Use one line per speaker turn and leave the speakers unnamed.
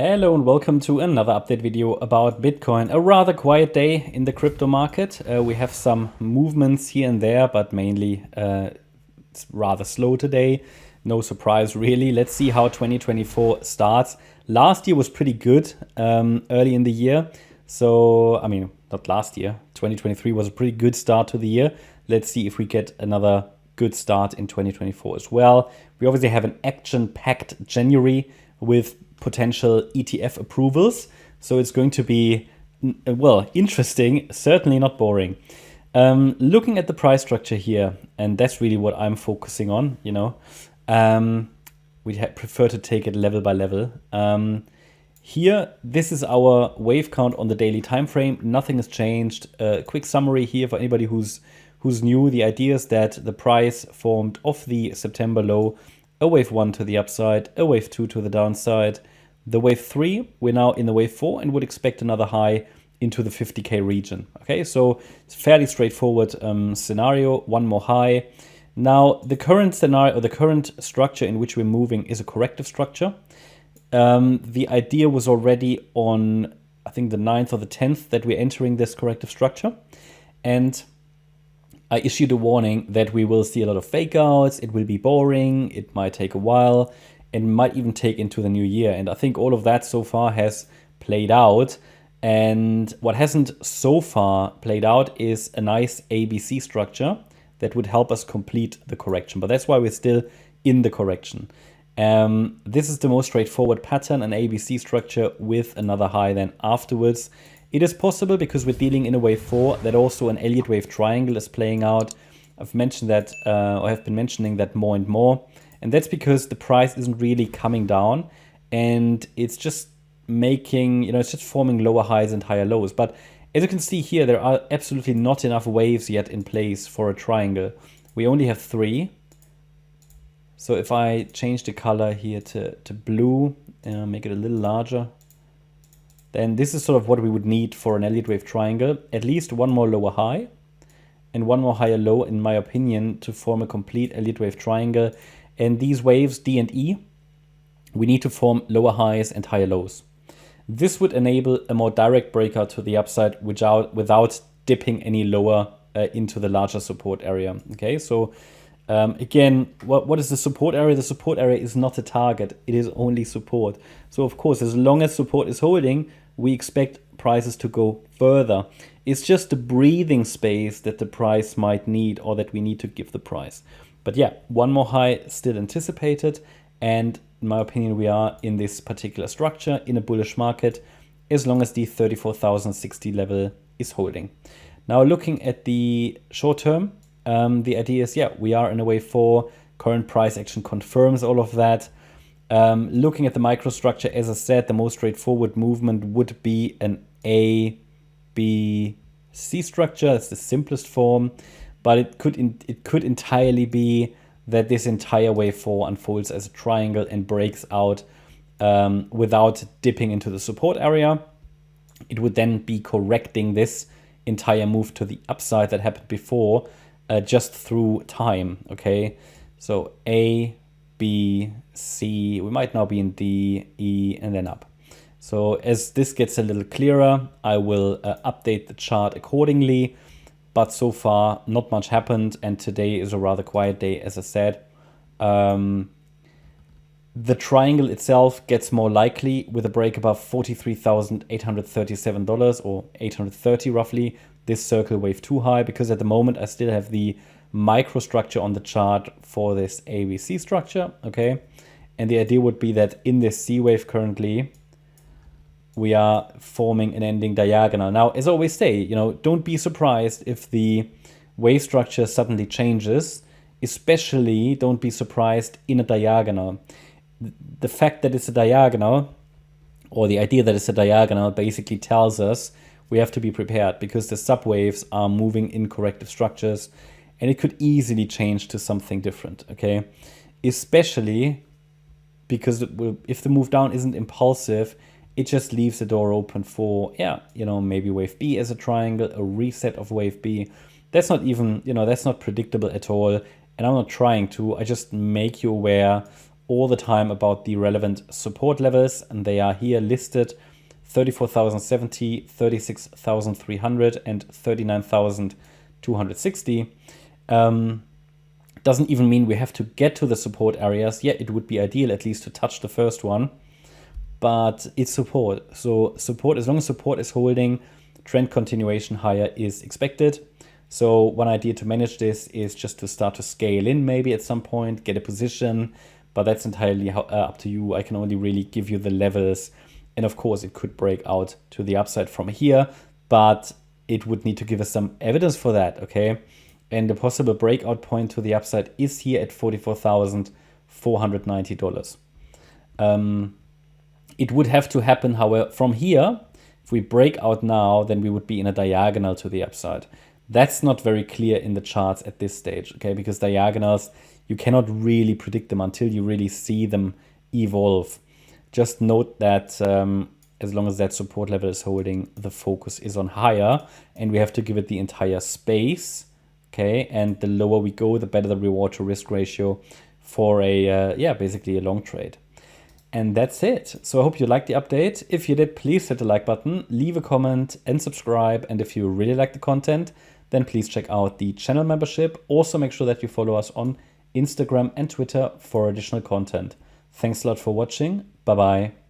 Hello and welcome to another update video about Bitcoin. A rather quiet day in the crypto market. We have some movements here and there, but mainly it's rather slow today. No surprise really. Let's see how 2024 starts. Last year was pretty good early in the year. So, I mean, not last year. 2023 was a pretty good start to the year. Let's see if we get another good start in 2024 as well. We obviously have an action-packed January with potential ETF approvals. So it's going to be, well, interesting, certainly not boring. Looking at the price structure here, and that's really what I'm focusing on, you know. We'd prefer to take it level by level. Here, this is our wave count on the daily time frame. Nothing has changed. Quick summary here for anybody who's new. The idea is that the price formed off the September low, a wave 1 to the upside, a wave 2 to the downside. The wave 3, we're now in the wave 4 and would expect another high into the 50K region. Okay, so it's a fairly straightforward scenario, one more high. Now, the current scenario, or the current structure in which we're moving is a corrective structure. The idea was already on, I think, the 9th or the 10th that we're entering this corrective structure. And I issued a warning that we will see a lot of fake outs, it will be boring, it might take a while, and might even take into the new year. And I think all of that so far has played out. And what hasn't so far played out is a nice ABC structure that would help us complete the correction. But that's why we're still in the correction. This is the most straightforward pattern, an ABC structure with another high then afterwards. It is possible, because we're dealing in a wave 4, that also an Elliott Wave triangle is playing out. I've mentioned that, or have been mentioning that more and more. And that's because the price isn't really coming down, and it's just making, you know, it's just forming lower highs and higher lows. But as you can see here, there are absolutely not enough waves yet in place for a triangle. We only have 3. So if I change the color here to blue, make it a little larger, then this is sort of what we would need for an Elliott Wave triangle. At least one more lower high and one more higher low, in my opinion, to form a complete Elliott Wave triangle. And these waves, D and E, we need to form lower highs and higher lows. This would enable a more direct breakout to the upside without dipping any lower into the larger support area. Okay, so again, what is the support area? The support area is not a target, it is only support. So of course, as long as support is holding, we expect prices to go further. It's just the breathing space that the price might need, or that we need to give the price. But yeah, one more high still anticipated. And in my opinion, we are in this particular structure in a bullish market, as long as the 34,060 level is holding. Now looking at the short term, the idea is, yeah, we are in a wave 4. Current price action confirms all of that. Looking at the microstructure, as I said, the most straightforward movement would be an A, B, C structure. It's the simplest form, but it could entirely be that this entire wave 4 unfolds as a triangle and breaks out without dipping into the support area. It would then be correcting this entire move to the upside that happened before, just through time. Okay, so A, B, C, we might now be in D, E, and then up. So as this gets a little clearer, I will update the chart accordingly. But so far, not much happened, and today is a rather quiet day, as I said. The triangle itself gets more likely with a break above $43,837, or 830 roughly, this circle wave 2 high, because at the moment I still have the microstructure on the chart for this ABC structure, okay? And the idea would be that in this C wave currently, we are forming an ending diagonal. Now, as I always say, you know, don't be surprised if the wave structure suddenly changes, especially don't be surprised in a diagonal. The fact that it's a diagonal, or the idea that it's a diagonal, basically tells us we have to be prepared, because the subwaves are moving in corrective structures, and it could easily change to something different, okay? Especially because if the move down isn't impulsive, it just leaves the door open for, yeah, you know, maybe wave B as a triangle, a reset of wave B. That's not even, you know, that's not predictable at all. And I'm not trying to, I just make you aware all the time about the relevant support levels, and they are here listed: 34,070, 36,300, and 39,260. Doesn't even mean we have to get to the support areas. Yeah, it would be ideal at least to touch the first one, but it's support. So support, as long as support is holding, trend continuation higher is expected. So one idea to manage this is just to start to scale in maybe at some point, get a position, but that's entirely up to you. I can only really give you the levels. And of course, it could break out to the upside from here, but it would need to give us some evidence for that, okay? And the possible breakout point to the upside is here at $44,490. It would have to happen, however, from here. If we break out now, then we would be in a diagonal to the upside. That's not very clear in the charts at this stage, okay? Because diagonals, you cannot really predict them until you really see them evolve. Just note that as long as that support level is holding, the focus is on higher, and we have to give it the entire space, okay? And the lower we go, the better the reward to risk ratio for a, basically a long trade. And that's it. So I hope you liked the update. If you did, please hit the like button, leave a comment and subscribe. And if you really like the content, then please check out the channel membership. Also make sure that you follow us on Instagram and Twitter for additional content. Thanks a lot for watching. Bye-bye.